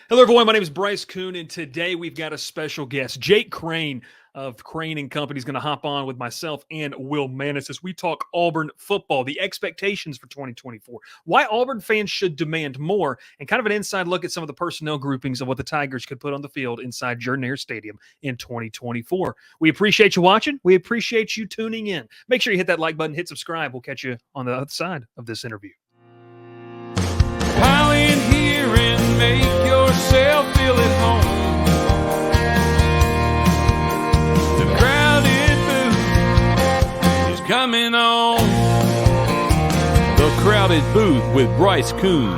Hello, everyone. My name is Bryce Koon, and today we've got a special guest. Jake Crain of Crain and Company is going to hop on with myself and Will Maness as we talk Auburn football, the expectations for 2024, why Auburn fans should demand more, and kind of an inside look at some of the personnel groupings of what the Tigers could put on the field inside Jordan-Hare Stadium in 2024. We appreciate you watching. We appreciate you tuning in. Make sure you hit that like button, hit subscribe. We'll catch you on the other side of this interview. Pile in here and make yourself feel at home. The crowded booth is coming on. The Crowded Booth with Bryce Koon.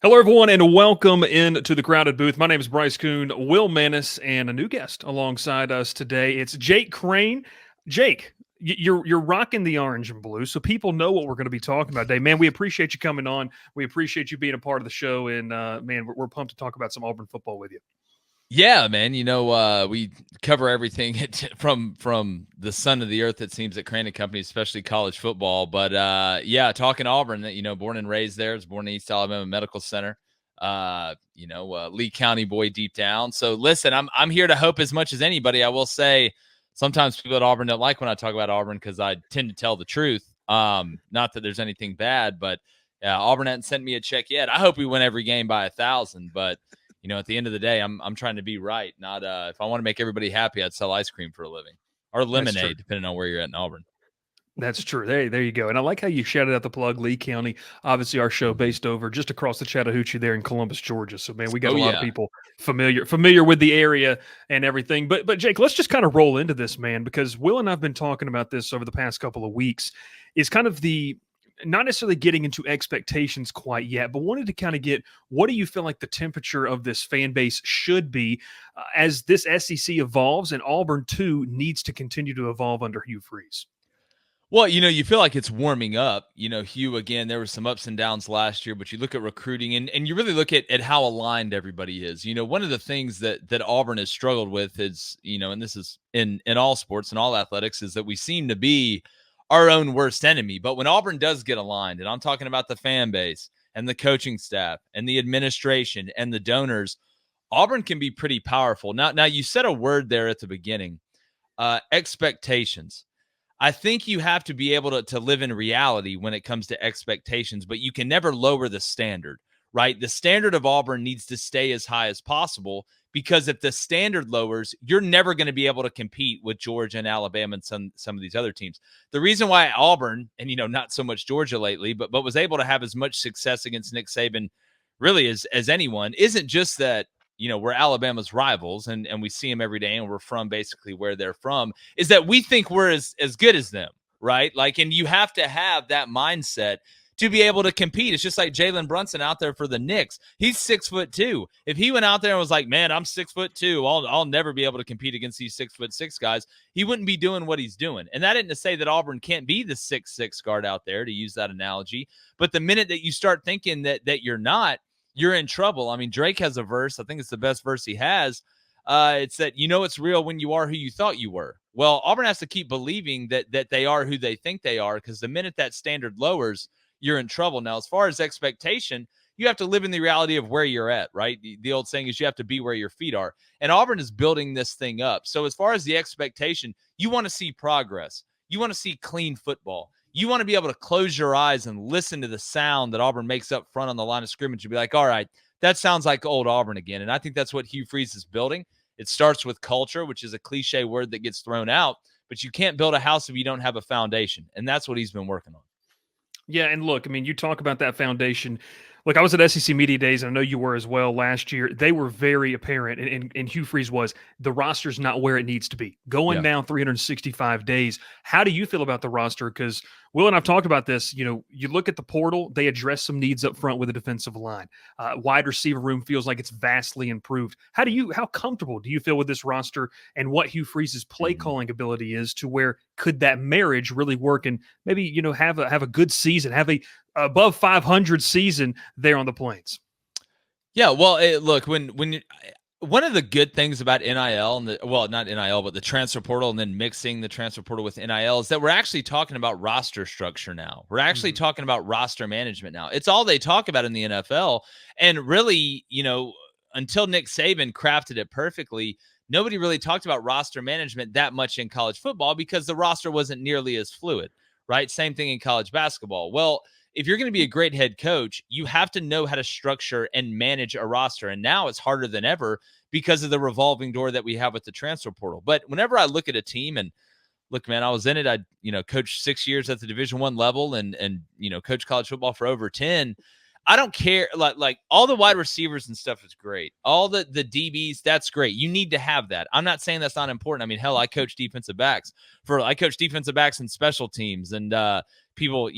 Hello, everyone, and welcome into the Crowded Booth. My name is Bryce Koon, Will Maness, and a new guest alongside us today. It's Jake Crain. Jake, you're rocking the orange and blue, so people know what we're going to be talking about today. Man, we appreciate you coming on. We appreciate you being a part of the show, and man, we're pumped to talk about some Auburn football with you. Yeah, man. We cover everything from the sun to the earth, it seems, at Crain and Company, especially college football. But talking Auburn, born and raised there, was born in East Alabama Medical Center. Lee County boy deep down. So listen, I'm here to hope as much as anybody. I will say sometimes people at Auburn don't like when I talk about Auburn because I tend to tell the truth. Not that there's anything bad, but Auburn hasn't sent me a check yet. I hope we win every game by 1,000, but at the end of the day, I'm trying to be right. Not if I want to make everybody happy, I'd sell ice cream for a living or lemonade, depending on where you're at in Auburn. That's true. There you go. And I like how you shouted out the plug, Lee County. Obviously, our show based over just across the Chattahoochee there in Columbus, Georgia. So, man, we got a lot of people familiar with the area and everything. But Jake, let's just kind of roll into this, man, because Will and I have been talking about this over the past couple of weeks. Is kind of not necessarily getting into expectations quite yet, but wanted to kind of get, what do you feel like the temperature of this fan base should be as this SEC evolves and Auburn, too, needs to continue to evolve under Hugh Freeze? Well, you feel like it's warming up. Hugh, again, there were some ups and downs last year, but you look at recruiting and you really look at how aligned everybody is. One of the things that Auburn has struggled with is, and this is in all sports and all athletics, is that we seem to be our own worst enemy. But when Auburn does get aligned, and I'm talking about the fan base and the coaching staff and the administration and the donors, Auburn can be pretty powerful. Now you said a word there at the beginning, expectations. I think you have to be able to live in reality when it comes to expectations, but you can never lower the standard, right? The standard of Auburn needs to stay as high as possible, because if the standard lowers, you're never going to be able to compete with Georgia and Alabama and some of these other teams. The reason why Auburn, and not so much Georgia lately, but was able to have as much success against Nick Saban really as anyone, isn't just that we're Alabama's rivals and we see them every day and we're from basically where they're from, is that we think we're as good as them, right? And you have to have that mindset to be able to compete. It's just like Jalen Brunson out there for the Knicks. He's 6'2". If he went out there and was like, man, I'm 6'2", I'll never be able to compete against these 6'6" guys, he wouldn't be doing what he's doing. And that isn't to say that Auburn can't be the 6'6" guard out there, to use that analogy. But the minute that you start thinking that you're not, you're in trouble. I mean, Drake has a verse. I think it's the best verse he has. It's that, it's real when you are who you thought you were. Well, Auburn has to keep believing that they are who they think they are, because the minute that standard lowers, you're in trouble. Now, as far as expectation, you have to live in the reality of where you're at, right? The old saying is you have to be where your feet are. And Auburn is building this thing up. So as far as the expectation, you want to see progress. You want to see clean football. You want to be able to close your eyes and listen to the sound that Auburn makes up front on the line of scrimmage and be like, all right, that sounds like old Auburn again. And I think that's what Hugh Freeze is building. It starts with culture, which is a cliche word that gets thrown out, but you can't build a house if you don't have a foundation. And that's what he's been working on. Yeah, and look, I mean, you talk about that foundation. Look, I was at SEC Media Days, and I know you were as well last year. They were very apparent, and Hugh Freeze was, the roster's not where it needs to be. Going down 365 days, how do you feel about the roster? Because Will and I've talked about this. You look at the portal, they address some needs up front with the defensive line. Wide receiver room feels like it's vastly improved. How comfortable do you feel with this roster and what Hugh Freeze's play calling ability is, to where could that marriage really work and maybe, have a good season, have a above 500 season there on the Plains? Yeah, well, look, when One of the good things about NIL and not NIL, but the transfer portal, and then mixing the transfer portal with NIL, is that we're actually talking about roster structure now. We're actually talking about roster management now. It's all they talk about in the NFL. And really, until Nick Saban crafted it perfectly, nobody really talked about roster management that much in college football because the roster wasn't nearly as fluid, right? Same thing in college basketball. Well, if you're going to be a great head coach, you have to know how to structure and manage a roster. And now it's harder than ever because of the revolving door that we have with the transfer portal. But whenever I look at a team, and look, man, I was in it. I, coached 6 years at the Division I level and coached college football for over 10. I don't care. Like all the wide receivers and stuff is great. All the DBs, that's great. You need to have that. I'm not saying that's not important. I mean, hell, I coach defensive backs and special teams, and people,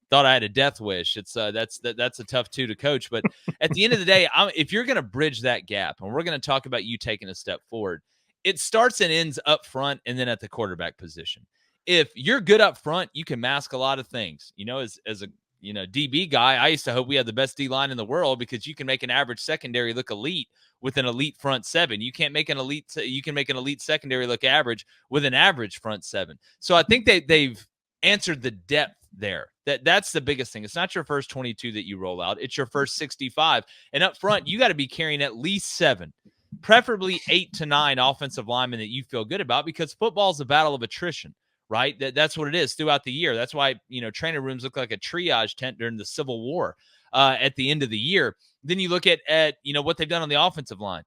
thought I had a death wish. It's that's a tough two to coach. But at the end of the day, if you're going to bridge that gap, and we're going to talk about you taking a step forward, it starts and ends up front and then at the quarterback position. If you're good up front, you can mask a lot of things. As a DB guy, I used to hope we had the best D line in the world because you can make an average secondary look elite with an elite front seven. You can make an elite secondary look average with an average front seven. So I think they've answered the depth there. That's the biggest thing. It's not your first 22 that you roll out. It's your first 65. And up front, you got to be carrying at least 7, preferably 8 to 9 offensive linemen that you feel good about, because football is a battle of attrition. Right? That's what it is throughout the year. That's why, training rooms look like a triage tent during the Civil War at the end of the year. Then you look at what they've done on the offensive line,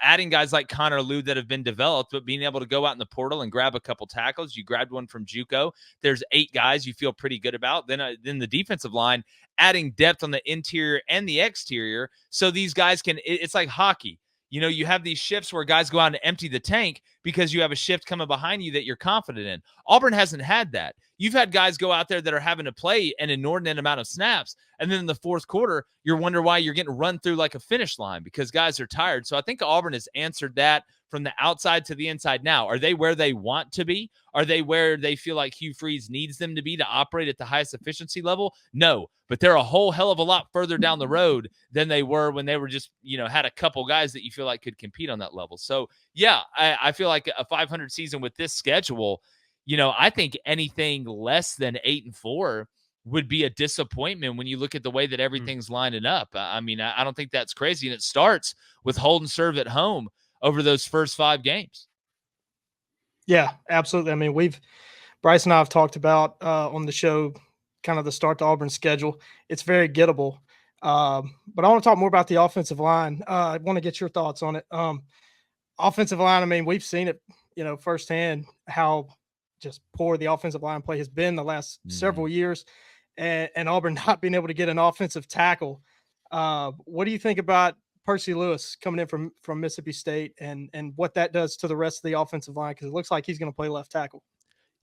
adding guys like Connor Lew that have been developed, but being able to go out in the portal and grab a couple tackles. You grabbed one from JUCO. There's 8 guys you feel pretty good about. Then the defensive line, adding depth on the interior and the exterior. So these guys it's like hockey. You have these shifts where guys go out and empty the tank because you have a shift coming behind you that you're confident in. Auburn hasn't had that. You've had guys go out there that are having to play an inordinate amount of snaps, and then in the fourth quarter, you're wondering why you're getting run through like a finish line because guys are tired. So I think Auburn has answered that from the outside to the inside now. Are they where they want to be? Are they where they feel like Hugh Freeze needs them to be to operate at the highest efficiency level? No, but they're a whole hell of a lot further down the road than they were when they were just, had a couple guys that you feel like could compete on that level. So, yeah, I feel like a 500 season with this schedule, I think anything less than 8-4 would be a disappointment when you look at the way that everything's lining up. I mean, I don't think that's crazy. And it starts with hold and serve at home over those first 5 games. Yeah, absolutely. I mean, Bryce and I have talked about on the show kind of the start to Auburn schedule. It's very gettable. But I want to talk more about the offensive line. I want to get your thoughts on it. Offensive line, I mean, we've seen it, firsthand how just poor the offensive line play has been the last several years, and Auburn not being able to get an offensive tackle. What do you think about Percy Lewis coming in from Mississippi State and what that does to the rest of the offensive line? Because it looks like he's going to play left tackle.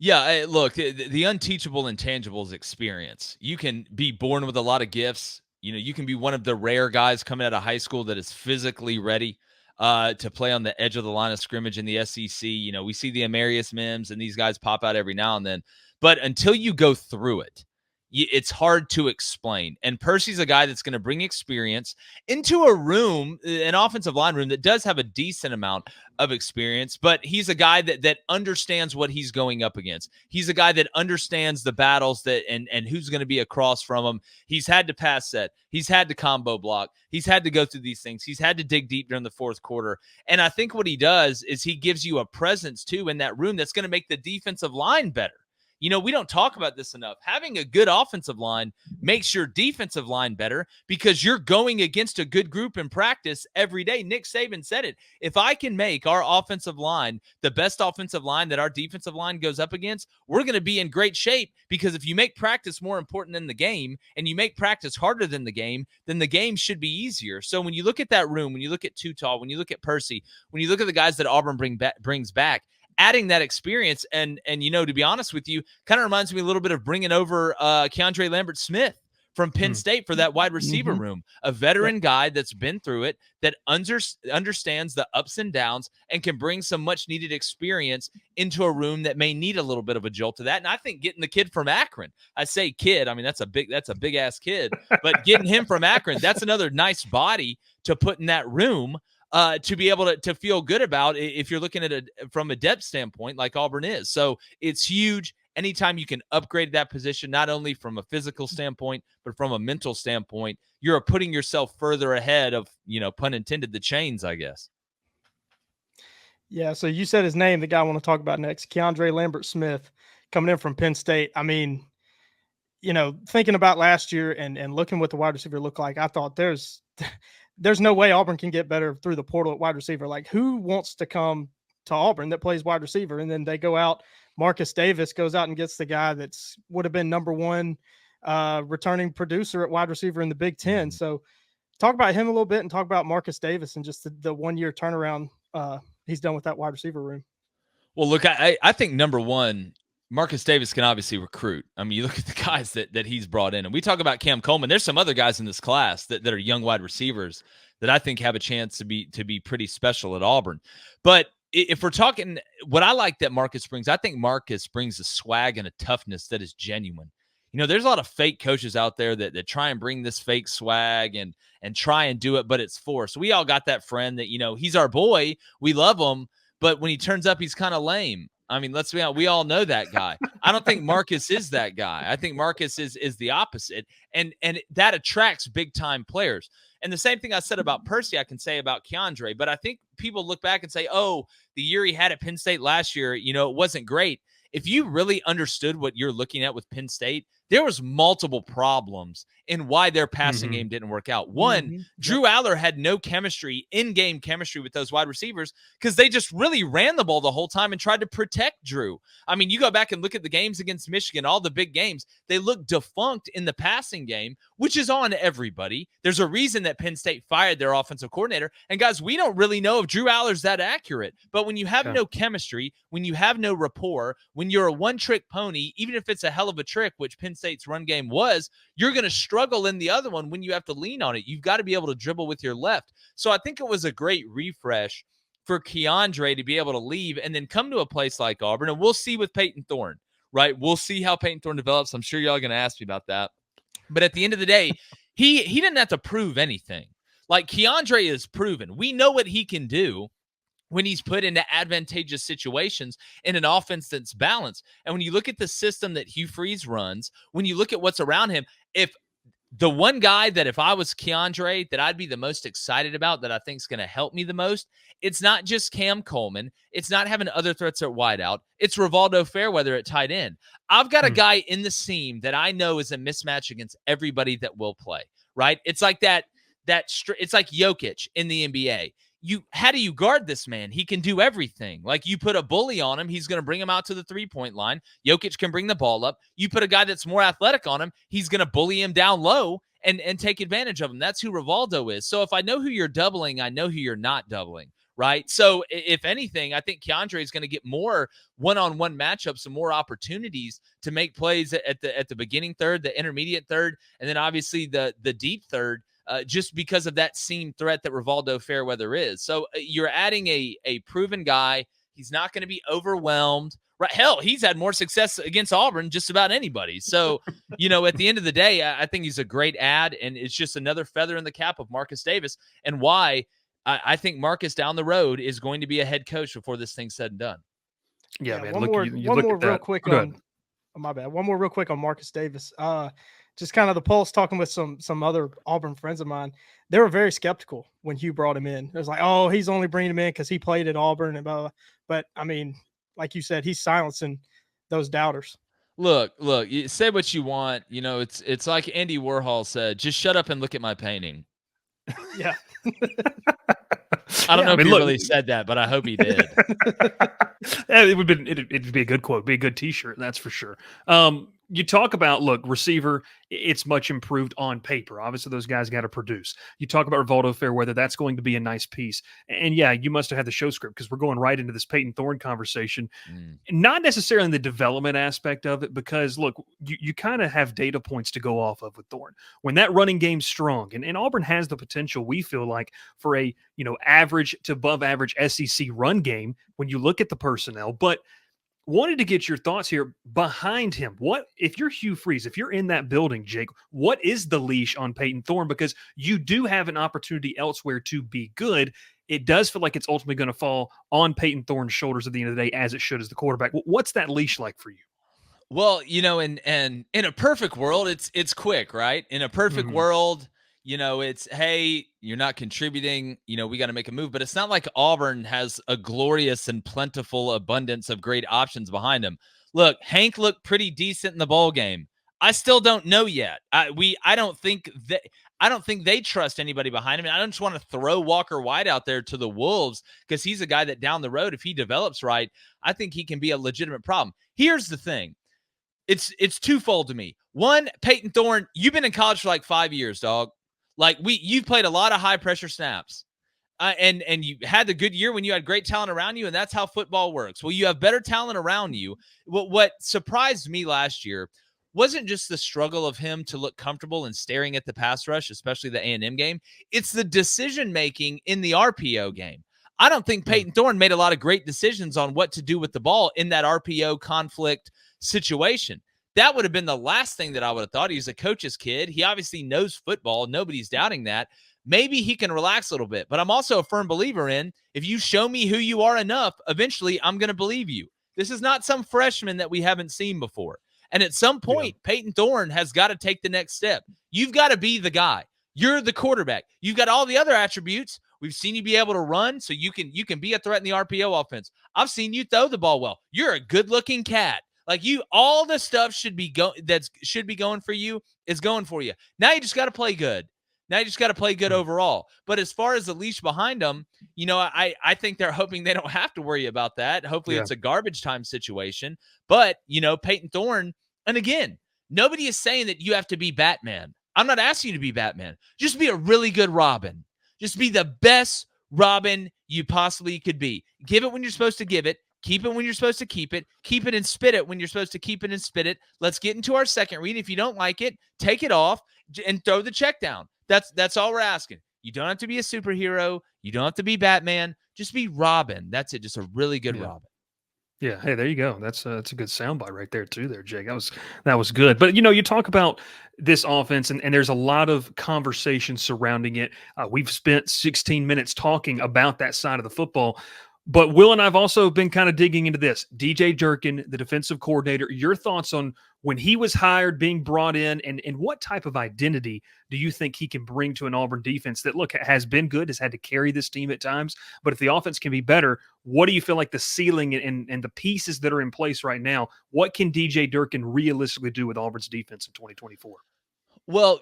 Yeah, look, the unteachable intangibles experience. You can be born with a lot of gifts. You can be one of the rare guys coming out of high school that is physically ready to play on the edge of the line of scrimmage in the SEC. We see the Amarius Mims and these guys pop out every now and then. But until you go through it, it's hard to explain. And Percy's a guy that's going to bring experience into a room, an offensive line room that does have a decent amount of experience, but he's a guy that understands what he's going up against. He's a guy that understands the battles and who's going to be across from him. He's had to pass set. He's had to combo block. He's had to go through these things. He's had to dig deep during the fourth quarter. And I think what he does is he gives you a presence too in that room that's going to make the defensive line better. We don't talk about this enough. Having a good offensive line makes your defensive line better because you're going against a good group in practice every day. Nick Saban said it. If I can make our offensive line the best offensive line that our defensive line goes up against, we're going to be in great shape, because if you make practice more important than the game and you make practice harder than the game, then the game should be easier. So when you look at that room, when you look at Tutal, when you look at Percy, when you look at the guys that Auburn brings back, adding that experience, and to be honest with you, kind of reminds me a little bit of bringing over Keandre Lambert-Smith from Penn State for that wide receiver room, a veteran guy that's been through it, that understands the ups and downs and can bring some much needed experience into a room that may need a little bit of a jolt to that. And I think getting the kid from Akron, I say kid, I mean, that's a big ass kid, but getting him from Akron, that's another nice body to put in that room. to be able to feel good about if you're looking at it from a depth standpoint like Auburn is. So it's huge. Anytime you can upgrade that position, not only from a physical standpoint, but from a mental standpoint, you're putting yourself further ahead of, pun intended, the chains, I guess. Yeah, so you said his name, the guy I want to talk about next, Keandre Lambert-Smith, coming in from Penn State. I mean, thinking about last year and looking what the wide receiver looked like, I thought there's no way Auburn can get better through the portal at wide receiver. Like, who wants to come to Auburn that plays wide receiver? And then they go out, Marcus Davis goes out and gets the guy that's would have been number one returning producer at wide receiver in the Big Ten. So talk about him a little bit and talk about Marcus Davis and just the 1 year turnaround he's done with that wide receiver room. Well, look, I think number one, Marcus Davis can obviously recruit. I mean, you look at the guys that he's brought in, and we talk about Cam Coleman. There's some other guys in this class that are young wide receivers that I think have a chance to be pretty special at Auburn. But if we're talking, what I like that Marcus brings, I think Marcus brings a swag and a toughness that is genuine. There's a lot of fake coaches out there that try and bring this fake swag and try and do it, but it's forced. We all got that friend that, he's our boy. We love him. But when he turns up, he's kind of lame. I mean, let's be honest, we all know that guy. I don't think Marcus is that guy. I think Marcus is the opposite. And that attracts big-time players. And the same thing I said about Percy, I can say about Keandre. But I think people look back and say, oh, the year he had at Penn State last year, it wasn't great. If you really understood what you're looking at with Penn State, there was multiple problems in why their passing game didn't work out. One, Drew Aller had no chemistry, in-game chemistry with those wide receivers because they just really ran the ball the whole time and tried to protect Drew. I mean, you go back and look at the games against Michigan, all the big games, they look defunct in the passing game, which is on everybody. There's a reason that Penn State fired their offensive coordinator. And guys, we don't really know if Drew Aller's that accurate. But when you have no chemistry, when you have no rapport, when you're a one-trick pony, even if it's a hell of a trick, which Penn State's run game was, you're going to struggle in the other one when you have to lean on it. You've got to be able to dribble with your left. So I think it was a great refresh for Keandre to be able to leave and then come to a place like Auburn. And we'll see with Peyton Thorne, right? We'll see how Peyton Thorne develops. I'm sure y'all are going to ask me about that. But at the end of the day, he didn't have to prove anything. Like, Keandre is proven. We know what he can do when he's put into advantageous situations in an offense that's balanced. And when you look at the system that Hugh Freeze runs, when you look at what's around him, if the one guy that if I was Keandre that I'd be the most excited about, that I think is going to help me the most, it's not just Cam Coleman. It's not having other threats at wideout. It's Rivaldo Fairweather at tight end. I've got a guy in the seam that I know is a mismatch against everybody that will play, right? It's like it's like Jokic in the NBA. How do you guard this man? He can do everything. Like, you put a bully on him, he's going to bring him out to the three-point line. Jokic can bring the ball up. You put a guy that's more athletic on him, he's going to bully him down low and take advantage of him. That's who Rivaldo is. So if I know who you're doubling, I know who you're not doubling, right? So if anything, I think Keandre is going to get more one-on-one matchups and more opportunities to make plays at the beginning third, the intermediate third, and then obviously the deep third. Just because of that seam threat that Rivaldo Fairweather is. So you're adding a proven guy. He's not going to be overwhelmed. Right? Hell, he's had more success against Auburn than just about anybody. So, at the end of the day, I think he's a great add, and it's just another feather in the cap of Marcus Davis, and why I think Marcus down the road is going to be a head coach before this thing's said and done. Yeah, man. One more real quick on Marcus Davis. Just kind of the pulse, talking with some other Auburn friends of mine. They were very skeptical when Hugh brought him in. It was like, oh, he's only bringing him in because he played at Auburn and blah, blah. But I mean, like you said, he's silencing those doubters. Look, you say what you want. It's like Andy Warhol said, just shut up and look at my painting. Yeah. I don't know if he really said that, but I hope he did. It'd be a good quote, be a good T-shirt, that's for sure. You talk about, receiver, it's much improved on paper. Obviously, those guys got to produce. You talk about Rivaldo Fairweather, that's going to be a nice piece. And yeah, you must have had the show script because we're going right into this Peyton Thorne conversation. Not necessarily in the development aspect of it, because you kind of have data points to go off of with Thorne. When that running game's strong, and Auburn has the potential, we feel like, for a average to above average SEC run game when you look at the personnel, but wanted to get your thoughts here behind him. What if you're Hugh Freeze, if you're in that building, Jake, what is the leash on Peyton Thorne? Because you do have an opportunity elsewhere to be good. it does feel like it's ultimately going to fall on Peyton Thorne's shoulders at the end of the day, as it should as the quarterback. What's that leash like for you? Well, and in a perfect world, it's quick, right? In a perfect world, it's, hey, you're not contributing, we got to make a move. But it's not like Auburn has a glorious and plentiful abundance of great options behind him. Look, Hank looked pretty decent in the bowl game. I still don't know yet. I don't think they trust anybody behind him. And I don't just want to throw Walker White out there to the wolves, because he's a guy that down the road, if he develops right, I think he can be a legitimate problem. Here's the thing. It's twofold to me. One, Peyton Thorne, you've been in college for like 5 years, dog. Like you've played a lot of high pressure snaps. And you had the good year when you had great talent around you, and that's how football works. Well, you have better talent around you. What surprised me last year wasn't just the struggle of him to look comfortable and staring at the pass rush, especially the A&M game. It's the decision-making in the RPO game. I don't think Peyton Thorne made a lot of great decisions on what to do with the ball in that RPO conflict situation. That would have been the last thing that I would have thought. He's a coach's kid. He obviously knows football. Nobody's doubting that. Maybe he can relax a little bit, but I'm also a firm believer in, if you show me who you are enough, eventually I'm going to believe you. This is not some freshman that we haven't seen before. And at some point, Peyton Thorne has got to take the next step. You've got to be the guy. You're the quarterback. You've got all the other attributes. We've seen you be able to run, so you can be a threat in the RPO offense. I've seen you throw the ball well. You're a good-looking cat. Like all the stuff should be going for you is going for you. Now you just got to play good. Now you just got to play good overall. But as far as the leash behind them, I think they're hoping they don't have to worry about that. Hopefully it's a garbage time situation. But, Peyton Thorne, and again, nobody is saying that you have to be Batman. I'm not asking you to be Batman. Just be a really good Robin. Just be the best Robin you possibly could be. Give it when you're supposed to give it. Keep it when you're supposed to keep it. Keep it and spit it when you're supposed to keep it and spit it. Let's get into our second read. If you don't like it, take it off and throw the check down. That's all we're asking. You don't have to be a superhero. You don't have to be Batman. Just be Robin. That's it. Just a really good Robin. Yeah. Hey, there you go. That's a good soundbite right there too there, Jake. That was good. But, you talk about this offense and there's a lot of conversation surrounding it. We've spent 16 minutes talking about that side of the football. But Will and I have also been kind of digging into this. DJ Durkin, the defensive coordinator, your thoughts on when he was hired, being brought in, and what type of identity do you think he can bring to an Auburn defense that, look, has been good, has had to carry this team at times, but if the offense can be better, what do you feel like the ceiling and the pieces that are in place right now, what can DJ Durkin realistically do with Auburn's defense in 2024? Well,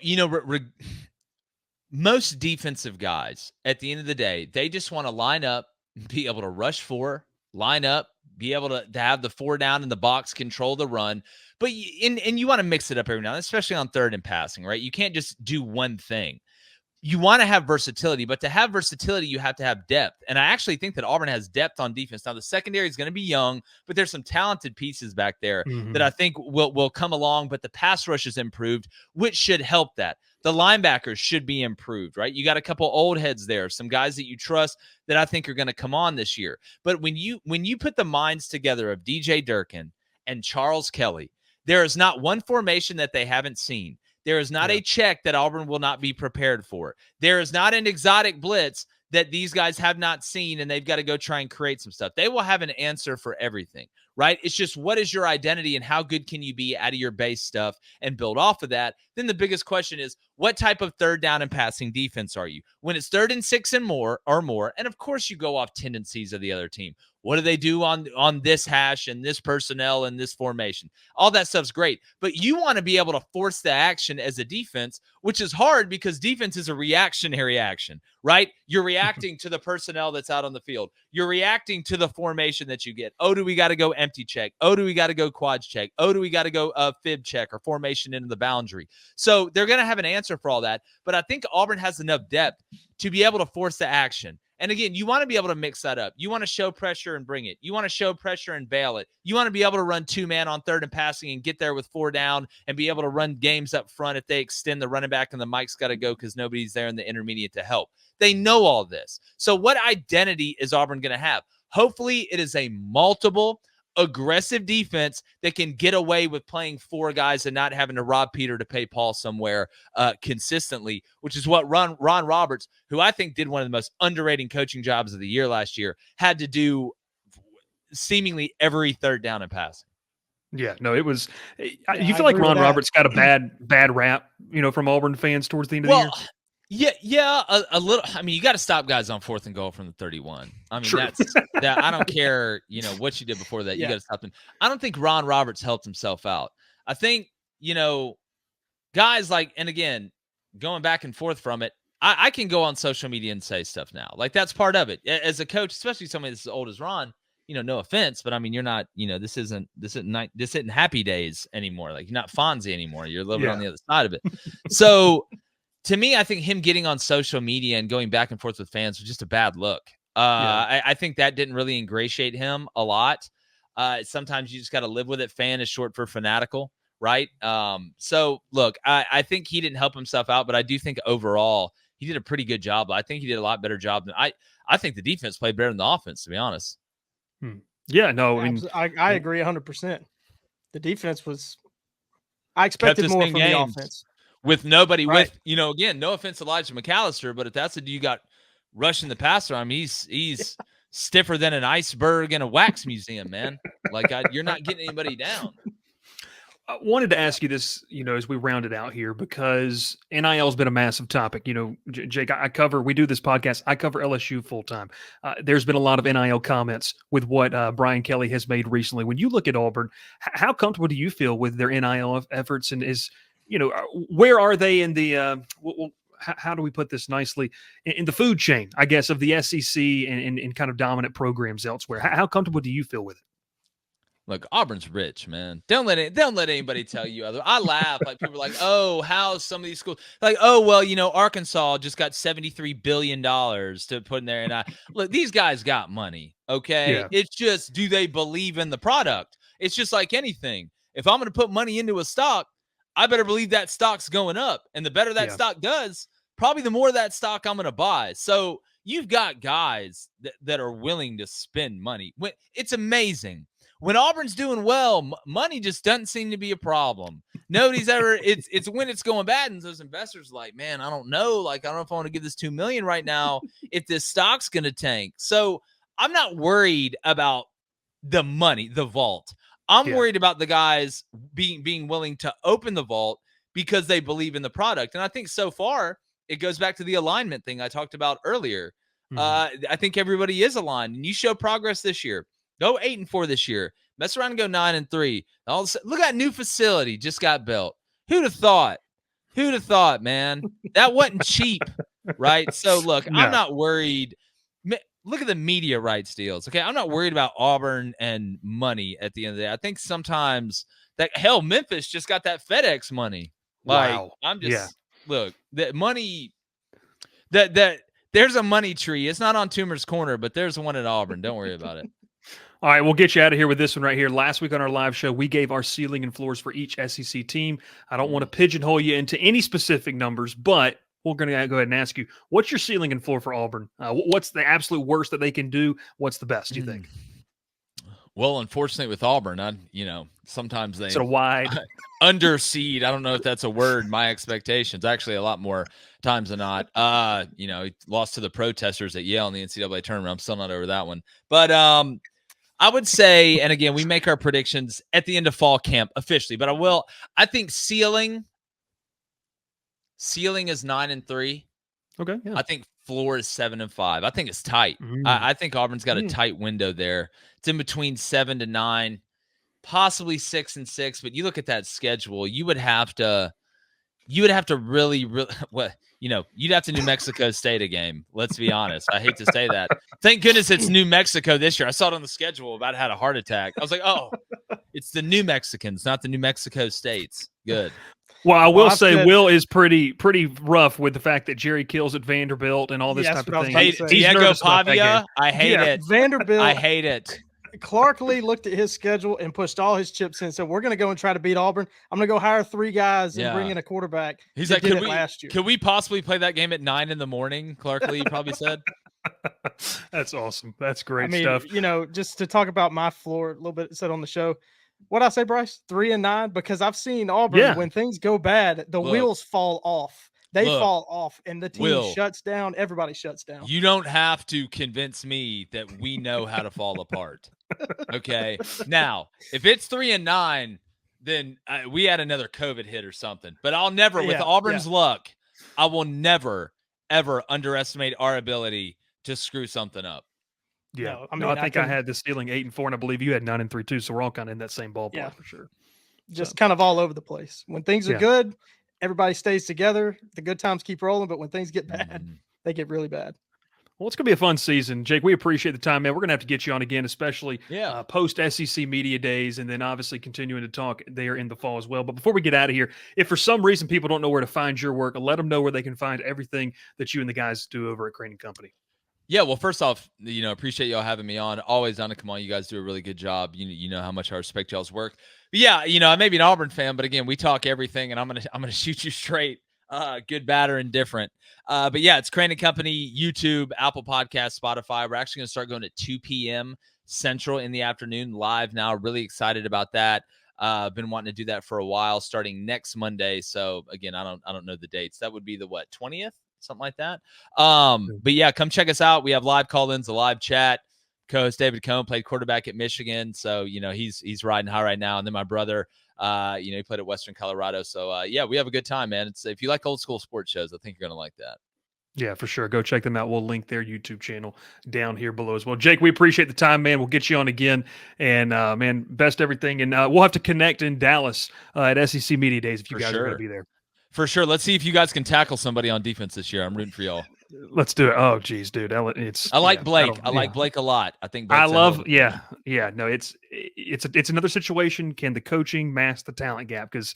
most defensive guys, at the end of the day, they just want to line up, be able to rush four, line up, be able to have the 4 down in the box, control the run. But you want to mix it up every now and then, especially on third and passing, right? You can't just do one thing. You want to have versatility, but to have versatility, you have to have depth. And I actually think that Auburn has depth on defense. Now, the secondary is going to be young, but there's some talented pieces back there that I think will come along, but the pass rush is improved, which should help that. The linebackers should be improved, right? You got a couple old heads there, some guys that you trust that I think are going to come on this year. But when you put the minds together of DJ Durkin and Charles Kelly, there is not one formation that they haven't seen. There is not a check that Auburn will not be prepared for. There is not an exotic blitz that these guys have not seen, and they've got to go try and create some stuff. They will have an answer for everything, right? It's just, what is your identity and how good can you be out of your base stuff and build off of that? Then the biggest question is, what type of third down and passing defense are you? When it's 3rd and 6 and more, and of course you go off tendencies of the other team. What do they do on this hash and this personnel and this formation? All that stuff's great, but you want to be able to force the action as a defense, which is hard because defense is a reactionary action, right? You're reacting to the personnel that's out on the field. You're reacting to the formation that you get. Oh, do we got to go empty check? Oh, do we got to go quads check? Oh, do we got to go fib check or formation into the boundary? So they're going to have an answer for all that, but I think Auburn has enough depth to be able to force the action. And again, you want to be able to mix that up. You want to show pressure and bring it. You want to show pressure and bail it. You want to be able to run 2-man on 3rd and passing and get there with 4 down and be able to run games up front if they extend the running back and the Mike's got to go because nobody's there in the intermediate to help. They know all this. So what identity is Auburn going to have? Hopefully it is a multiple aggressive defense that can get away with playing 4 guys and not having to rob Peter to pay Paul somewhere consistently, which is what Ron Roberts, who I think did one of the most underrated coaching jobs of the year last year, had to do seemingly every third down and passing. Yeah, no, it was. Yeah, You I feel like agree with Ron that. Roberts got a bad rap, from Auburn fans towards the end of the year. Yeah, a little. I mean, you got to stop guys on 4th and goal from the 31. I mean, True. that's that. I don't care, what you did before that. You got to stop them. I don't think Ron Roberts helped himself out. I think, guys like, and again, going back and forth from it, I can go on social media and say stuff now. Like, that's part of it. As a coach, especially somebody that's as old as Ron, no offense, but I mean, you're not, this isn't Happy Days anymore. Like, you're not Fonzie anymore. You're a little bit on the other side of it. So to me, I think him getting on social media and going back and forth with fans was just a bad look. I think that didn't really ingratiate him a lot. Sometimes you just got to live with it. Fan is short for fanatical, right? So look, I think he didn't help himself out, but I do think overall he did a pretty good job. I think he did a lot better job than I think the defense played better than the offense, to be honest. Yeah, no, I agree 100%. The defense was, I expected more from the offense. With nobody, right. Again, no offense to Elijah McAllister, but if that's what you got rushing the passer, I mean, he's stiffer than an iceberg in a wax museum, man. Like, you're not getting anybody down. I wanted to ask you this, as we round it out here, because NIL has been a massive topic. Jake, we do this podcast. I cover LSU full time. There's been a lot of NIL comments with what Brian Kelly has made recently. When you look at Auburn, how comfortable do you feel with their NIL efforts? And where are they in the, how do we put this nicely, in the food chain, I guess, of the SEC and kind of dominant programs elsewhere? How comfortable do you feel with it? Look, Auburn's rich, man. Don't let anybody tell you other. I laugh. Like, people are like, oh, how's some of these schools? Like, oh, well, Arkansas just got $73 billion to put in there. And look, these guys got money, okay? Yeah. It's just, do they believe in the product? It's just like anything. If I'm going to put money into a stock, I better believe that stock's going up. And the better that stock does, probably the more of that stock I'm going to buy. So you've got guys that are willing to spend money. It's amazing. When Auburn's doing well, money just doesn't seem to be a problem. Nobody's ever. It's when it's going bad, and those investors are like, man, I don't know. Like, I don't know if I want to give this $2 million right now if this stock's going to tank. So I'm not worried about the money, the vault. I'm worried about the guys being willing to open the vault because they believe in the product. And I think so far it goes back to the alignment thing I talked about earlier. Mm-hmm. I think everybody is aligned, and you show progress this year. Go 8-4 this year. Mess around and go 9-3. All of a sudden, look at that new facility just got built. Who'd have thought? Who'd have thought, man? That wasn't cheap, right? So look, no. I'm not worried. Look at the media rights deals. Okay, I'm not worried about Auburn and money at the end of the day. I think sometimes Memphis just got that FedEx money. Like, wow. I'm just look, that money that there's a money tree. It's not on Toomer's Corner, but there's one at Auburn. Don't worry about it. All right, we'll get you out of here with this one right here. Last week on our live show, we gave our ceiling and floors for each SEC team. I don't want to pigeonhole you into any specific numbers, but we're going to go ahead and ask you, what's your ceiling and floor for Auburn? What's the absolute worst that they can do? What's the best, do you think? Well, unfortunately with Auburn, sometimes they sort of wide underseed. I don't know if that's a word. My expectations, actually, a lot more times than not. He lost to the protesters at Yale in the NCAA tournament. I'm still not over that one. But I would say, and again, we make our predictions at the end of fall camp officially, but I think ceiling is 9-3. Okay. Yeah. I think floor is 7-5. I think it's tight. I think Auburn's got a tight window there. It's in between 7 to 9, possibly 6-6. But you look at that schedule, you would have to really, you'd have to New Mexico State a game. Let's be honest. I hate to say that. Thank goodness it's New Mexico this year. I saw it on the schedule. About had a heart attack. I was like, oh, it's the New Mexicans, not the New Mexico States. Good. Well, I will say Will is pretty rough with the fact that Jerry Kills at Vanderbilt and all this type of thing. Diego Pavia, I hate it. Vanderbilt, I hate it. Clark Lee looked at his schedule and pushed all his chips in and said, we're going to go and try to beat Auburn. I'm going to go hire 3 guys and bring in a quarterback. He's like, last year. Can we possibly play that game at 9 a.m? Clark Lee probably said. That's awesome. That's great I mean, stuff. just to talk about my floor a little bit said on the show. What I say, Bryce? 3-9, because I've seen Auburn Yeah. when things go bad, the wheels fall off. They fall off, and the team shuts down. Everybody shuts down. You don't have to convince me that we know how to fall apart. Okay. Now, if it's 3-9, then we had another COVID hit or something. But I'll never, with Auburn's luck, I will never, ever underestimate our ability to screw something up. Yeah, I think I had the ceiling 8-4, and I believe you had 9-3 too. So we're all kind of in that same ballpark for sure. Just kind of all over the place. When things are good, everybody stays together. The good times keep rolling, but when things get bad, they get really bad. Well, it's going to be a fun season. Jake, we appreciate the time, man. We're going to have to get you on again, especially post-SEC Media Days, and then obviously continuing to talk there in the fall as well. But before we get out of here, if for some reason people don't know where to find your work, let them know where they can find everything that you and the guys do over at Crain & Company. Yeah, well, first off, appreciate y'all having me on. Always down to come on. You guys do a really good job. You know how much I respect y'all's work. But yeah, I may be an Auburn fan, but again, we talk everything, and I'm gonna shoot you straight, good, bad, or indifferent. But yeah, it's Crain & Company, YouTube, Apple Podcasts, Spotify. We're actually gonna start going at 2 p.m. Central in the afternoon, live now. Really excited about that. I've been wanting to do that for a while, starting next Monday. So again, I don't know the dates. That would be the 20th. Something like that. But yeah, come check us out. We have live call-ins, a live chat. Co-host David Koon played quarterback at Michigan. So, he's riding high right now. And then my brother, he played at Western Colorado. So yeah, we have a good time, man. If you like old school sports shows, I think you're going to like that. Yeah, for sure. Go check them out. We'll link their YouTube channel down here below as well. Jake, we appreciate the time, man. We'll get you on again. And, man, best everything. And we'll have to connect in Dallas at SEC Media Days if you guys are going to be there. For sure. Let's see if you guys can tackle somebody on defense this year. I'm rooting for y'all. Let's do it. Oh, geez, dude. I like Blake. I like Blake a lot. I think Blake's No, it's another situation. Can the coaching mask the talent gap? Because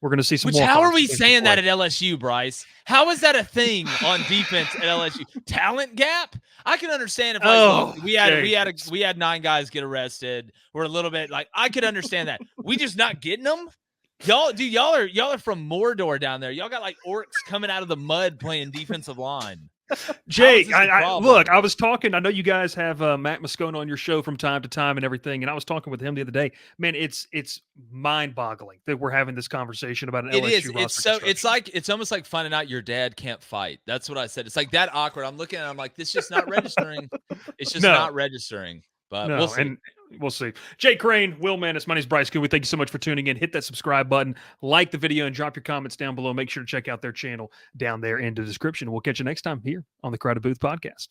we're going to see some more. How are we saying that at LSU, Bryce? How is that a thing on defense at LSU? Talent gap? I can understand if we had 9 guys get arrested. We're a little bit I could understand that. We just not getting them. Y'all are from Mordor down there. Y'all got orcs coming out of the mud playing defensive line. Jake, look, I was talking. I know you guys have Matt Moscone on your show from time to time and everything, and I was talking with him the other day. Man, it's mind-boggling that we're having this conversation about an LSU roster. It's almost like finding out your dad can't fight. That's what I said. It's like that awkward. I'm looking at it, I'm like, this is just not registering. It's just not registering. But we'll see. We'll see. Jake Crain, Will Maness, my name's Bryce Koon. Thank you so much for tuning in. Hit that subscribe button, like the video, and drop your comments down below. Make sure to check out their channel down there in the description. We'll catch you next time here on the Crowded Booth Podcast.